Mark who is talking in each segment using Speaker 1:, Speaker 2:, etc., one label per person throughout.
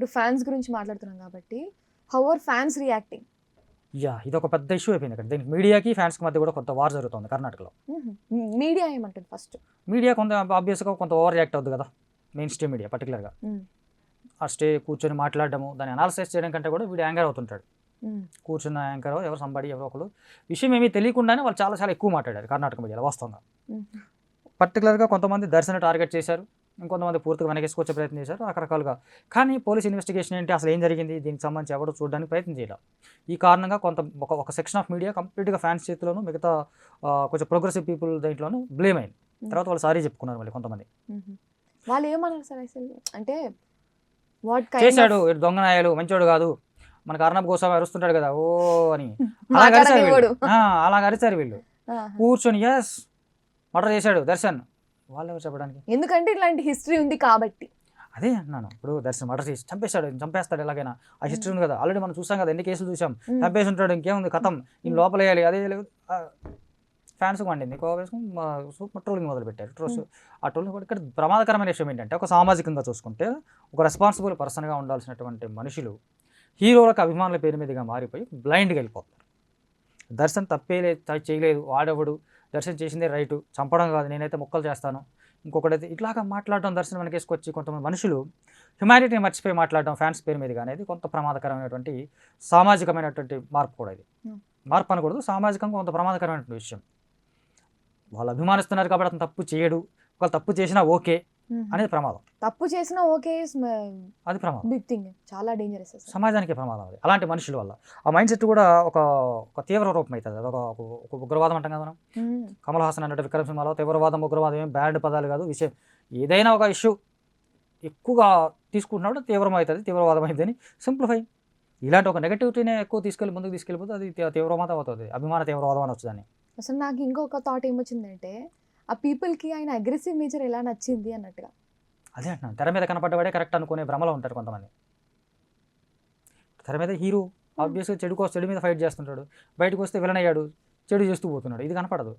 Speaker 1: ఇప్పుడు ఫ్యాన్స్ గురించి మాట్లాడుతున్నాం కాబట్టి హౌ ఆర్ ఫ్యాన్స్ రియాక్టింగ్?
Speaker 2: ఇది ఒక పెద్ద ఇష్యూ అయిపోయింది ఇక్కడ. దీనికి మీడియాకి ఫ్యాన్స్కి మధ్య కూడా కొంత వార్ జరుగుతుంది కర్ణాటకలో.
Speaker 1: మీడియా ఏమంటుంది? ఫస్ట్
Speaker 2: మీడియా కొంత ఆబ్వియస్గా కొంత ఓవర్ రియాక్ట్ అవుతుంది కదా, మెయిన్ స్ట్రీమ్ మీడియా పర్టికులర్గా. ఆ కూర్చొని మాట్లాడడము, దాన్ని అనాలిసిస్ చేయడం కంటే కూడా వీడు యాంకర్ అవుతుంటాడు. కూర్చున్న యాంకర్ ఎవరు సంబడి ఎవరో ఒకరు విషయం ఏమీ తెలియకుండానే వాళ్ళు చాలా చాలా ఎక్కువ మాట్లాడారు కర్ణాటక మీడియాలో వాస్తవంగా. పర్టికులర్గా కొంతమంది దర్శన టార్గెట్ చేశారు, ఇంకొంతమంది పూర్తిగా వెనకేసుకొచ్చే ప్రయత్నం చేశారు రకరకాలుగా. కానీ పోలీస్ ఇన్వెస్టిగేషన్ ఏంటి, అసలు ఏం జరిగింది, దీనికి సంబంధించి ఎవరు చూడడానికి ప్రయత్నం చేయాలి. ఈ కారణంగా ఒక సెక్షన్ ఆఫ్ మీడియా కంప్లీట్గా ఫ్యాన్స్ చేతిలోను, మిగతా కొంచెం ప్రోగ్రెసివ్ పీపుల్ దీంట్లోనూ బ్లేమ్ అయింది. తర్వాత వాళ్ళు సారీ చెప్పుకున్నారు మళ్ళీ కొంతమంది.
Speaker 1: వాళ్ళు ఏమన్నారు సార్ అసలు? అంటే
Speaker 2: చేశాడు దొంగ నాయాలు, మంచోడు కాదు, మనకు అర్ణబ్ గోస్వామి అరుస్తుంటాడు కదా ఓ అని, అలా అరిచారు వీళ్ళు కూర్చొని. ఎస్ మర్డర్ చేశాడు దర్శన్, వాళ్ళు ఎవరు చెప్పడానికి?
Speaker 1: ఎందుకంటే ఇలాంటి హిస్టరీ ఉంది కాబట్టి.
Speaker 2: అదే అంటున్నాను, ఇప్పుడు దర్శన్ మర్డర్ చేసి చంపేస్తాడు ఎలాగైనా, ఆ హిస్టరీ ఉంది కదా, ఆల్రెడీ మనం చూసాం కదా, ఎన్ని కేసులు చూసాం, చంపేసి ఉంటాడు, ఇంకేముంది కథం, ఈయన లోపల వేయాలి. అదే ఫ్యాన్స్ వండింది వేసుకుని ట్రోలింగ్ మొదలు పెట్టారు. ఆ ట్రోలింగ్ కూడా ఇక్కడ ప్రమాదకరమైన విషయం ఏంటంటే, ఒక సామాజికంగా చూసుకుంటే ఒక రెస్పాన్సిబుల్ పర్సన్గా ఉండాల్సినటువంటి మనుషులు హీరోలకు అభిమానుల పేరు మీదుగా మారిపోయి బ్లైండ్గా వెళ్ళిపోతారు. దర్శన్ చేయలేదు, వాడెవడు, దర్శన్ చేసిందే రైటు, చంపడం కాదు, నేనైతే ముక్కలు చేస్తాను, ఇంకొకటైతే ఇట్లాగా మాట్లాడడం, దర్శనం వెనకేసుకొచ్చి కొంతమంది మనుషులు హ్యుమానిటీని మర్చిపోయి మాట్లాడడం ఫ్యాన్స్ పేరు మీదుగా అనేది కొంత ప్రమాదకరమైనటువంటి సామాజికమైనటువంటి మార్పు కూడా. ఇది మార్పు అనకూడదు, సామాజికంగా కొంత ప్రమాదకరమైనటువంటి విషయం. వాళ్ళు అభిమానిస్తున్నారు కాబట్టి అతను తప్పు చేయడు, ఒకవేళ తప్పు చేసినా ఓకే అనేది ప్రమాదం.
Speaker 1: తప్పు చేసినా ఓకే,
Speaker 2: అది ప్రమాదం,
Speaker 1: బిగ్ థింగ్, చాలా డేంజరస్,
Speaker 2: సమాజానికి ప్రమాదం. అది అలాంటి మనుషుల వల్ల ఆ మైండ్ సెట్ కూడా ఒక తీవ్ర రూపం అవుతుంది. అది ఒక ఉగ్రవాదం అంటాం కదా మనం. కమల్ హాసన్ అన్నట్టు విక్రమ్ సినిమాలో తీవ్రవాదం ఉగ్రవాదం ఏం బ్యాండ్ పదాలు కాదు, విషయం ఏదైనా ఒక ఇష్యూ ఎక్కువగా తీసుకుంటున్నప్పుడు తీవ్రం అవుతుంది, తీవ్రవాదం అవుతుంది అని సింప్లిఫై. ఇలాంటి ఒక నెగటివిటీనే ఎక్కువ ముందుకు తీసుకెళ్ళిపోతే అది తీవ్రవాదం అవుతుంది, అభిమాన తీవ్రవాదం అని వచ్చేదాన్ని.
Speaker 1: అసలు నాకు ఇంకొక థాట్ ఏమొచ్చిందంటే, ఆ పీపుల్కి ఆయన అగ్రెసివ్ నేచర్ ఎలా నచ్చింది అన్నట్టుగా.
Speaker 2: అదే అంటున్నాను, తెర మీద కనపడ్డవాడే కరెక్ట్ అనుకునే భ్రమలో ఉంటారు కొంతమంది. తెర మీద హీరో ఆబ్వియస్గా చెడు మీద ఫైట్ చేస్తుంటాడు, బయటకు వస్తే విలన్ అయ్యాడు, చెడు చేస్తూ పోతున్నాడు, ఇది కనపడదు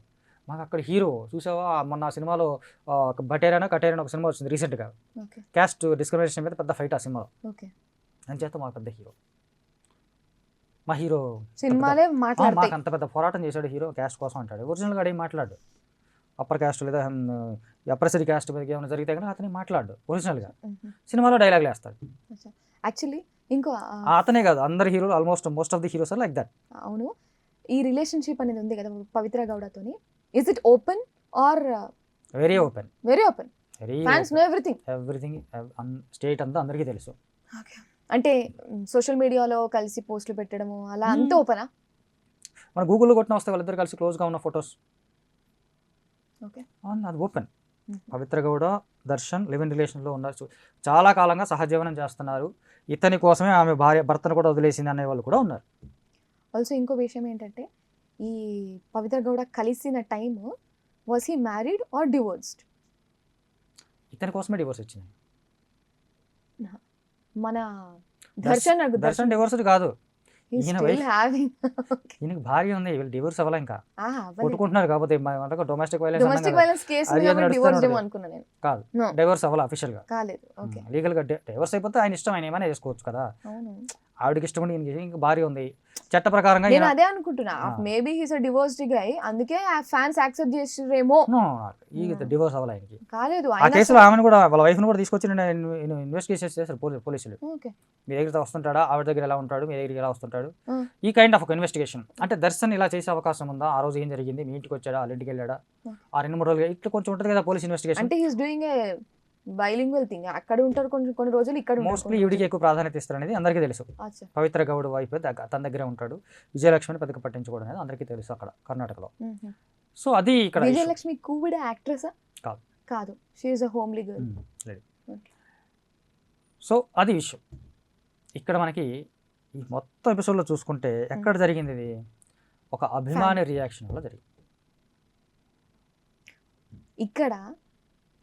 Speaker 2: మాకు. అక్కడ హీరో చూసావా, మొన్న సినిమాలో కటేరానా ఒక సినిమా వచ్చింది రీసెంట్గా, క్యాస్ట్ డిస్క్రిమినేషన్ మీద పెద్ద ఫైట్ ఆ సినిమాలో. అని చేత మాకు పెద్ద హీరో, మా హీరో
Speaker 1: సినిమాలే
Speaker 2: మాకు అంత పెద్ద పోరాటం చేశాడు హీరో క్యాస్ట్ కోసం అంటాడు. ఒరిజినల్గా ఏం మాట్లాడు, అప్పర్ క్యాస్ట్ లేదా అప్రసరీ క్యాస్ట్ మీద ఏమైనా జరిగితే కనుక అతనే మాట్లాడు ఒరిజినల్గా, సినిమాలో డైలాగ్లు వేస్తాడు.
Speaker 1: యాక్చువల్లీ ఇంకో
Speaker 2: అతనే కాదు, అందరు హీరోలు most of the heroes are like that.
Speaker 1: అవును, ఈ రిలేషన్షిప్ అనేది ఉంది కదా పవిత్ర గౌడతోని, is it open or?
Speaker 2: Very open,
Speaker 1: fans know
Speaker 2: everything, state అంతా అందరికీ తెలుసు.
Speaker 1: అంటే సోషల్ మీడియాలో కలిసి పోస్టులు పెట్టడము అలా అంత ఓపెనా?
Speaker 2: మన గూగుల్లో కొట్టిన వస్తే వాళ్ళిద్దరు కలిసి క్లోజ్గా ఉన్న ఫొటోస్, అది open. Pavithra Gowda Darshan live in రిలేషన్లో ఉన్నారు, చాలా కాలంగా సహజీవనం చేస్తున్నారు, ఇతని కోసమే ఆమె భర్తను కూడా వదిలేసింది అనే వాళ్ళు కూడా ఉన్నారు.
Speaker 1: ఆల్సో ఇంకో విషయం ఏంటంటే, ఈ పవిత్ర గౌడ కలిసిన time, was he married or divorced?
Speaker 2: ఇతని కోసమే డివోర్స్ ఇచ్చింది.
Speaker 1: మన దర్శన్
Speaker 2: డివోర్స్డ్ కాదు, ఈయనకి భార్య ఉంది, వీళ్ళు డివోర్స్ అవ్వాలా, ఇంకా కొట్టుకుంటున్నారు. కాకపోతే డొమెస్టిక్ వైలెన్స్ కాదు, డివోర్స్ అవ్వాలి అఫీషియల్ గా, లీగల్ గా డివోర్స్ అయిపోతే ఆయన ఇష్టం, ఆయన ఏమైనా చేసుకోవచ్చు కదా. ఆవిడకి ఇష్టం ఉండి ఇంకా భార్య ఉంది, చట్ట ప్రకారంగా.
Speaker 1: నేను అదే అనుకుంటున్నా, మేబీ హీస్ ఎ డివోర్స్డ్ గై, అందుకే ఫ్యాన్స్ యాక్సెప్ట్ చేసిరేమో.
Speaker 2: ఈ డివోర్స్ అవ్వాలి ఆయనకి,
Speaker 1: కాలేదు.
Speaker 2: ఆ కేసులో ఆమెను కూడా వాళ్ళ వైఫ్ ను కూడా తీసుకొచ్చి ఇన్వెస్టిగేషన్ చేశారు పోలీసులు. మీ దగ్గర వస్తుంటాడా, ఆవిడ దగ్గర ఎలా ఉంటాడు, మీ దగ్గరికి ఎలా వస్తుంటాడు, ఈ కైండ్ ఆఫ్ ఒక ఇన్వెస్టిగేషన్. అంటే దర్శన్ ఇలా చేసే అవకాశం ఉందా, ఆ రోజు ఏం జరిగింది, మీ ఇంటికి వచ్చాడా, వాళ్ళ ఇంటికి వెళ్ళాడా, ఆ 2-3 రోజులు ఇట్లా కొంచెం ఉంటుంది కదా పోలీస్ ఇన్వెస్టిగేషన్.
Speaker 1: అంటే he's doing a bilingual thing, అక్కడ ఉంటారు కొన్ని రోజులు, ఇక్కడ
Speaker 2: మోస్ట్లీ ఈవిడికి ఎక్కువ ప్రాధాన్యత ఇస్తారు అనేది అందరికీ తెలుసు. పవిత్ర గౌడ్ వైఫ్ తన దగ్గరే ఉంటాడు, విజయలక్ష్మిని పెద్దగా పట్టించుకోవడం అనేది అందరికీ తెలుసు అక్కడ కర్ణాటకలో. సో అది ఇక్కడ
Speaker 1: విజయలక్ష్మి కూడా యాక్ట్రెస్ కాదు, she is a homely girl.
Speaker 2: So అది విషయం. ఇక్కడ మనకి ఈ మొత్తం ఎపిసోడ్లో చూసుకుంటే ఎక్కడ జరిగింది, ఇది ఒక అభిమాని రియాక్షన్ వల్ల జరిగింది.
Speaker 1: ఇక్కడ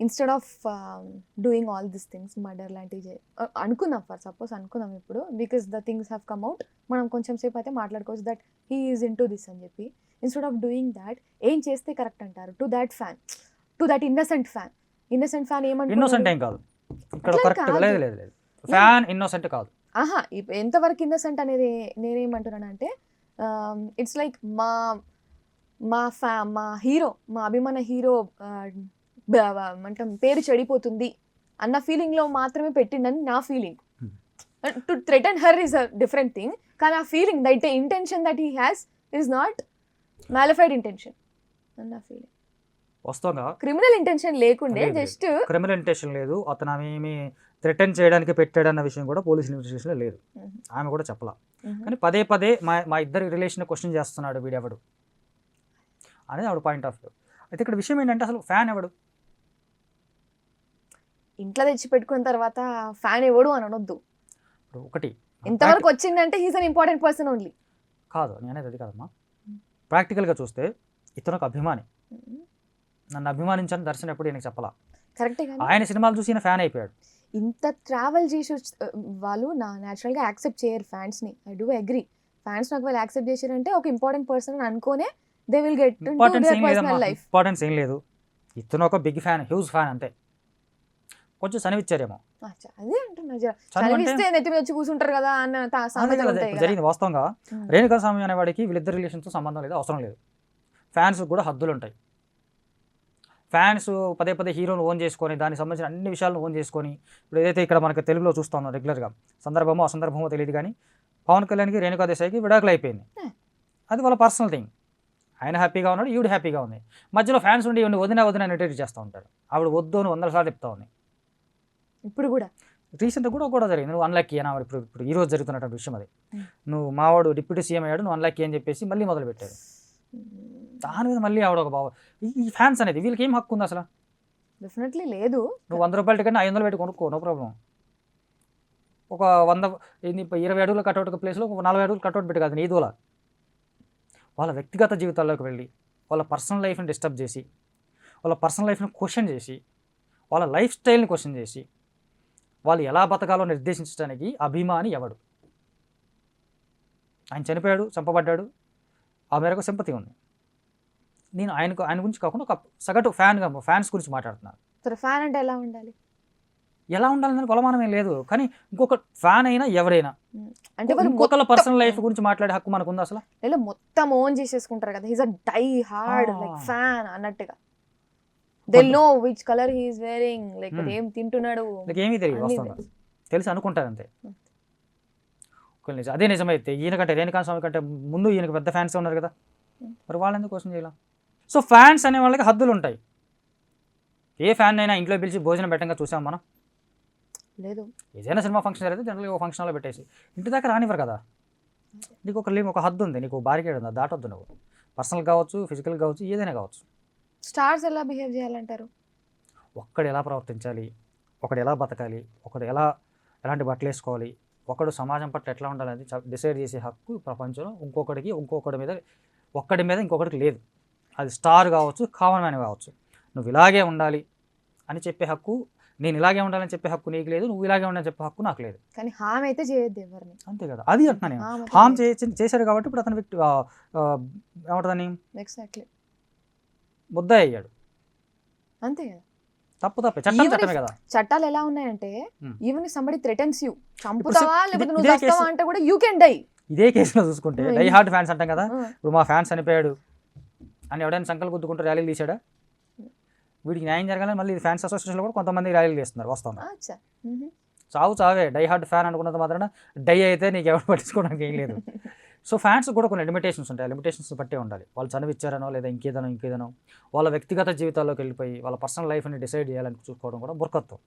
Speaker 1: instead of doing all this things, murder లాంటివి అనుకుందాం, ఫర్ సపోజ్ అనుకుందాం ఇప్పుడు, because the things have come out, మనం కొంచెం సేపు అయితే మాట్లాడుకోవచ్చు that he is in to this అని చెప్పి. ఇన్స్టెడ్ ఆఫ్ డూయింగ్ దాట్, ఏం చేస్తే కరెక్ట్ అంటారు to that fan, to that innocent fan ఏమంటారు?
Speaker 2: ఇన్నోసెంట్ ఏం కాదు ఇక్కడ, కరెక్ట్ లేదు. ఫ్యాన్ ఇన్నోసెంట్ కాదు.
Speaker 1: ఆహా ఎంతవరకు ఇన్నసెంట్ అనేది నేనేమంటున్నానంటే ఇట్స్ లైక్ మా హీరో, మా అభిమాన హీరో అంటాం పేరు చెడిపోతుంది అన్న ఫీలింగ్ లో మాత్రమే పెట్టిండని నా feeling. To threaten her is a different thing, కానీ ఆ feeling that intention that he has is not mala fide intention అని నా ఫీలింగ్.
Speaker 2: వస్తుందా?
Speaker 1: క్రిమినల్ ఇంటెన్షన్ లేకుండే
Speaker 2: లేదు,
Speaker 1: జస్ట్
Speaker 2: క్రిమినల్ ఇంటెన్షన్ లేదు. అతను ఆమె థ్రెటన్ చేయడానికి పెట్టాడన్న విషయం కూడా పోలీస్ ఇన్వెస్టిగేషన్లో లేదు. ఆమె కూడా చెప్పలా. కానీ పదే పదే మా ఇద్దరి రిలేషన్ క్వశ్చన్ చేస్తున్నాడు వీడెవడు అనేది ఆవిడ పాయింట్ ఆఫ్ వ్యూ. అయితే ఇక్కడ విషయం ఏంటంటే అసలు ఫ్యాన్ ఎవడు?
Speaker 1: ఇంట్లో తెచ్చి పెట్టుకున్న తర్వాత ఫ్యాన్ ఎవడు అని అనొద్దు.
Speaker 2: ఇప్పుడు ఒకటి
Speaker 1: ఇంతవరకు వచ్చిందంటే he's an important person only.
Speaker 2: కాదు, నేనేది అది కాదమ్మా. ప్రాక్టికల్గా చూస్తే ఇతను ఒక అభిమాని. నన్ను అభిమానించని దర్శనం ఎప్పుడు ఈయనకి చెప్పలా.
Speaker 1: కరెక్టే.
Speaker 2: ఆయన సినిమాలు చూసి ఈయన ఫ్యాన్ అయిపోయాడు.
Speaker 1: ఇంత ట్రావెల్ చేసి వాళ్ళు న్యాచురల్గా యాక్సెప్ట్ చేయరు ఫ్యాన్స్ని. I do agree. ఫ్యాన్స్ నాకు వాళ్ళు యాక్సెప్ట్ చేశారంటే ఒక ఇంపార్టెంట్ పర్సన్ అని అనుకోనే దే విల్ గెట్
Speaker 2: ఇంపార్టెన్స్ ఏం
Speaker 1: పర్సనల్
Speaker 2: లేదమ్మా,
Speaker 1: లైఫ్.
Speaker 2: ఇంపార్టెన్స్ ఏం లేదు. ఇతను ఒక బిగ్ ఫ్యాన్, హ్యూజ్ ఫ్యాన్ అంతే. కొంచెం సనివిచ్చారేమో.
Speaker 1: అదే అంటున్నా, చదివిస్తే నెత్తి మీద వచ్చి కూర్చుంటారు కదా అన్న సామెతలు ఉంటాయి కదా.
Speaker 2: జరిగింది వాస్తవంగా. రేణుకా స్వామి అనేవాడికి వీళ్ళిద్దరు రిలేషన్తో సంబంధం లేదు, అవసరం లేదు. ఫ్యాన్స్ కూడా హద్దులు ఉంటాయి. ఫ్యాన్స్ పదే పదే హీరోని ఓన్ చేసుకొని దానికి సంబంధించిన అన్ని విషయాలను ఓన్ చేసుకొని ఇప్పుడు ఏదైతే ఇక్కడ మనకి తెలుగులో చూస్తా ఉన్నాం రెగ్యులర్గా, సందర్భమో అసందర్భమో తెలియదు కానీ పవన్ కళ్యాణ్కి రేణుకా దేశాయికి విడాకులు అయిపోయింది. అది వాళ్ళ పర్సనల్ థింగ్. ఆయన హ్యాపీగా ఉన్నాడు, ఈవిడ హ్యాపీగా ఉంది. మధ్యలో ఫ్యాన్స్ ఉండి ఈవిడ వదిన నెట్టేట్ చేస్తూ ఉంటారు. ఆవిడ వద్దు అని 100 సార్లు చెప్తా ఉంది.
Speaker 1: ఇప్పుడు కూడా
Speaker 2: రీసెంట్గా కూడా జరిగింది. నువ్వు అన్లక్కీ అని ఇప్పుడు ఈ రోజు జరుగుతున్నటువంటి విషయం అది. నువ్వు మావాడు డిప్యూటీ సీఎం అయ్యాడు, నువ్వు అన్లక్కీ అని చెప్పేసి మళ్ళీ మొదలు పెట్టారు. దాని మీద మళ్ళీ ఆవిడ ఒక బావ. ఈ ఫ్యాన్స్ అనేది వీళ్ళకి ఏం హక్కు ఉంది అసలు?
Speaker 1: డెఫినెట్లీ లేదు.
Speaker 2: నువ్వు 100 రూపాయల టికెట్ 500 పెట్టి కొనుక్కో, నో ప్రాబ్లం. ఒక 20 అడుగుల కట్అవుట్ ప్లేస్లో ఒక 40 అడుగులు కట్అవుట్ పెట్టి కాదు నీ దూల. వాళ్ళ వ్యక్తిగత జీవితాల్లోకి వెళ్ళి వాళ్ళ పర్సనల్ లైఫ్ని డిస్టర్బ్ చేసి వాళ్ళ పర్సనల్ లైఫ్ని క్వశ్చన్ చేసి వాళ్ళ లైఫ్ స్టైల్ని క్వశ్చన్ చేసి వాళ్ళు ఎలా బతకాలో నిర్దేశించడానికి అభిమాని ఎవడు? ఆయన చనిపోయాడు, చంపబడ్డాడు, ఆ మేరకు సింపతి ఉంది. నేను ఆయన గురించి కాకుండా ఒక సగటు ఫ్యాన్స్ గురించి మాట్లాడుతున్నాను.
Speaker 1: ఫ్యాన్ అంటే ఎలా ఉండాలి?
Speaker 2: ఎలా ఉండాలని కొలమానం ఏం లేదు. కానీ ఇంకొక ఫ్యాన్ అయినా ఎవరైనా
Speaker 1: అంటే
Speaker 2: ఇంకొకళ్ళ పర్సనల్ లైఫ్ గురించి మాట్లాడే హక్కు మనకు ఉంది అసలు?
Speaker 1: లేదా మొత్తం ఓన్ చేసేసుకుంటారు కదా, he's a die hard like fan అన్నట్టుగా. They know which colour he is wearing, like ఏం తింటున్నాడు,
Speaker 2: ఏమీ తెలియదు, వస్తుంది తెలిసి అనుకుంటారు అంతే. అదే నిజమైతే ఈయనకంటే రేణుకా స్వామి కంటే ముందు ఈయనకు పెద్ద ఫ్యాన్స్ ఉన్నారు కదా, మరి వాళ్ళు ఎందుకు క్వశ్చన్ చేయాలి? సో ఫ్యాన్స్ అనే వాళ్ళకి హద్దులు ఉంటాయి. ఏ ఫ్యాన్ అయినా ఇంట్లో పిలిచి భోజనం పెట్టంగా చూసాం మనం.
Speaker 1: లేదు,
Speaker 2: ఏదైనా సినిమా ఫంక్షన్ అయితే జనరల్గా ఒక ఫంక్షన్లో పెట్టేసి ఇంటి దాకా రానివ్వరు కదా. నీకు ఒక హద్దు ఉంది, నీకు బారికేడ్ ఉంది, దాటొద్దు. నువ్వు పర్సనల్ కావచ్చు, ఫిజికల్ కావచ్చు, ఏదైనా కావచ్చు.
Speaker 1: స్టార్స్ ఎలా బిహేవ్ చేయాలంటారు?
Speaker 2: ఒక్కడు ఎలా ప్రవర్తించాలి, ఒకడు ఎలా బతకాలి, ఒకడు ఎలాంటి బట్టలు వేసుకోవాలి, ఒకడు సమాజం పట్ల ఎట్లా ఉండాలని డిసైడ్ చేసే హక్కు ప్రపంచంలో ఒక్కడి మీద ఇంకొకటికి లేదు. అది స్టార్ కావచ్చు, కామన్ మ్యాన్ కావచ్చు. నువ్వు ఇలాగే ఉండాలి అని చెప్పే హక్కు, నేను ఇలాగే ఉండాలని చెప్పే హక్కు నీకు లేదు, నువ్వు ఇలాగే ఉండాలని చెప్పే హక్కు నాకు లేదు.
Speaker 1: కానీ హామ్ అయితే చేయొద్దు ఎవరిని.
Speaker 2: అంతే కదా, అది అంటున్నా నేను. హామ్ చేశాడు కాబట్టి ఇప్పుడు అతను ఏమంటుందని
Speaker 1: ఎగ్జాక్ట్లీ
Speaker 2: ముద్ద అయ్యాడు.
Speaker 1: అంతే కదా,
Speaker 2: తప్పే, చట్టమే కదా.
Speaker 1: చట్టాలు ఎలా ఉన్నాయంటే ఈవెన్ సంబడి థ్రెటన్స్ యూ, చంపుతావా లేకపోతే నువ్వు చస్తావా అంటే కూడా యూ కెన్ డై.
Speaker 2: ఇదే కేసులో చూసుకుంటే డై హార్డ్ ఫ్యాన్స్ అంటాం కదా. ఇప్పుడు మా ఫ్యాన్స్ చనిపోయాడు అని ఎవడైనా సంకల్ గుద్దుకుంటూ ర్యాలీలు తీసాడా? వీడికి న్యాయం జరగాలని మళ్ళీ ఫ్యాన్స్ అసోసియేషన్లో కూడా కొంతమంది ర్యాలీలు చేస్తున్నారు. వస్తాను చావే డై హార్డ్ ఫ్యాన్ అనుకున్నంత మాత్రాన డై అయితే నీకు ఎవరు పట్టించుకోవడానికి ఏం లేదు. సో ఫ్యాన్స్ కూడా కొన్ని లిమిటేషన్స్ ఉంటాయి. లిమిటేషన్స్ బట్టే ఉండాలి. వాళ్ళు చనివిచ్చారనో లేదా ఇంకేదనో వాళ్ళ వ్యక్తిగత జీవితాల్లోకి వెళ్ళిపోయి వాళ్ళ పర్సనల్ లైఫ్ని డిసైడ్ చేయాలని చూసుకోవడం కూడా బుర్కత్వం.